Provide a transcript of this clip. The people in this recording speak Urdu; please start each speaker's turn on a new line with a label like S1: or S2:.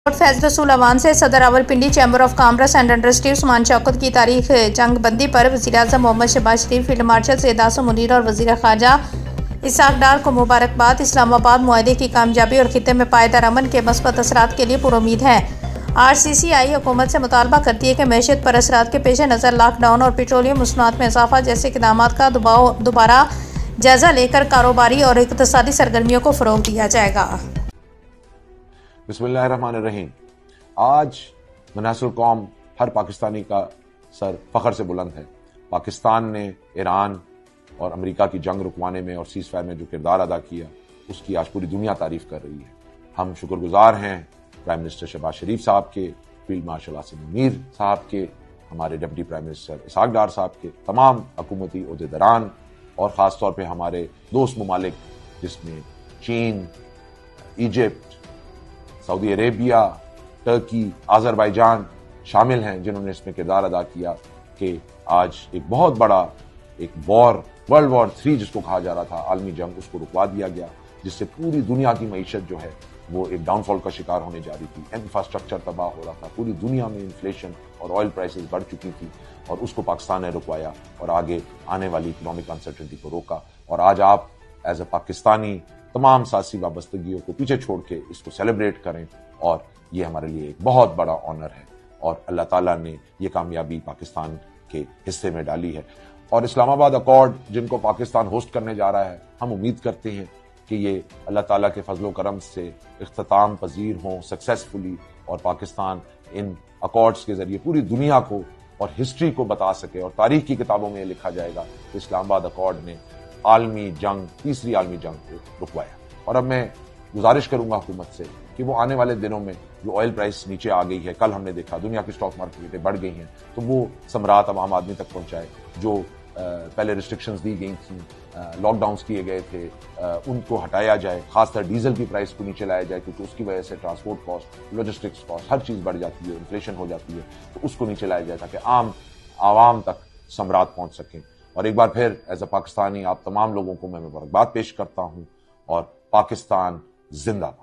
S1: فیض رسول اوان سے صدر Rawalpindi chamber of commerce and industry Usman Shaukat کی تاریخ جنگ بندی پر وزیراعظم محمد شہباز شریف، فیلڈ مارشل سید عاصم منیر اور وزیر خارجہ اسحاق ڈار کو مبارکباد۔ اسلام آباد معاہدے کی کامیابی اور خطے میں پائیدار امن کے مثبت اثرات کے لیے پرامید ہے۔ RCCI حکومت سے مطالبہ کرتی ہے کہ معیشت پر اثرات کے پیش نظر لاک ڈاؤن اور پیٹرولیم مصنوعات میں اضافہ جیسے اقدامات کا دوبارہ جائزہ لے کر کاروباری اور اقتصادی سرگرمیوں کو فروغ دیا جائے گا۔
S2: بسم اللہ الرحمن الرحیم۔ آج منحصر القوم ہر پاکستانی کا سر فخر سے بلند ہے۔ پاکستان نے ایران اور امریکہ کی جنگ رکوانے میں اور سیز فائر میں جو کردار ادا کیا، اس کی آج پوری دنیا تعریف کر رہی ہے۔ ہم شکر گزار ہیں پرائم منسٹر شہباز شریف صاحب کے، فیلڈ مارشل عاصم منیر صاحب کے، ہمارے deputy prime minister Ishaq Dar صاحب کے، تمام حکومتی عہدیداران اور خاص طور پہ ہمارے دوست ممالک جس میں چین، ایجپٹ، سعودی عربیہ، ترکی، آذربائیجان شامل ہیں، جنہوں نے اس میں کردار ادا کیا کہ آج ایک بہت بڑا ایک ورلڈ وار 3 جس کو کہا جا رہا تھا، عالمی جنگ، اس کو رکوا دیا گیا، جس سے پوری دنیا کی معیشت جو ہے وہ ایک ڈاؤن فال کا شکار ہونے جا رہی تھی۔ انفراسٹرکچر تباہ ہو رہا تھا، پوری دنیا میں انفلیشن اور آئل پرائسز بڑھ چکی تھی، اور اس کو پاکستان نے رکوایا اور آگے آنے والی اکنامک انسرٹنٹی کو روکا۔ اور آج آپ ایز اے پاکستانی تمام سیاسی وابستگیوں کو پیچھے چھوڑ کے اس کو سیلیبریٹ کریں، اور یہ ہمارے لیے ایک بہت بڑا آنر ہے، اور اللہ تعالیٰ نے یہ کامیابی پاکستان کے حصے میں ڈالی ہے۔ اور اسلام آباد اکارڈ جن کو پاکستان ہوسٹ کرنے جا رہا ہے، ہم امید کرتے ہیں کہ یہ اللہ تعالیٰ کے فضل و کرم سے اختتام پذیر ہوں سکسیسفلی، اور پاکستان ان اکارڈز کے ذریعے پوری دنیا کو اور ہسٹری کو بتا سکے، اور تاریخ کی کتابوں میں یہ لکھا جائے گا کہ اسلام آباد اکارڈ نے عالمی جنگ، تیسری عالمی جنگ کو رکوایا۔ اور اب میں گزارش کروں گا حکومت سے کہ وہ آنے والے دنوں میں جو آئل پرائس نیچے آ گئی ہے، کل ہم نے دیکھا دنیا کی اسٹاک مارکیٹیں بڑھ گئی ہیں، تو وہ ثمرات عوام آدمی تک پہنچائے۔ جو پہلے ریسٹرکشنز دی گئی تھیں، لاک ڈاؤنز کیے گئے تھے، ان کو ہٹایا جائے، خاص طر ڈیزل کی پرائس کو نیچے لایا جائے، کیونکہ اس کی وجہ سے ٹرانسپورٹ کاسٹ، لاجسٹکس کاسٹ، ہر چیز بڑھ جاتی ہے، انفلیشن ہو جاتی ہے، تو اس کو نیچے لایا جائے تاکہ عام عوام تک ثمرات پہنچ سکیں۔ اور ایک بار پھر ایز اے پاکستانی آپ تمام لوگوں کو میں مبارکباد پیش کرتا ہوں، اور پاکستان زندہ باد۔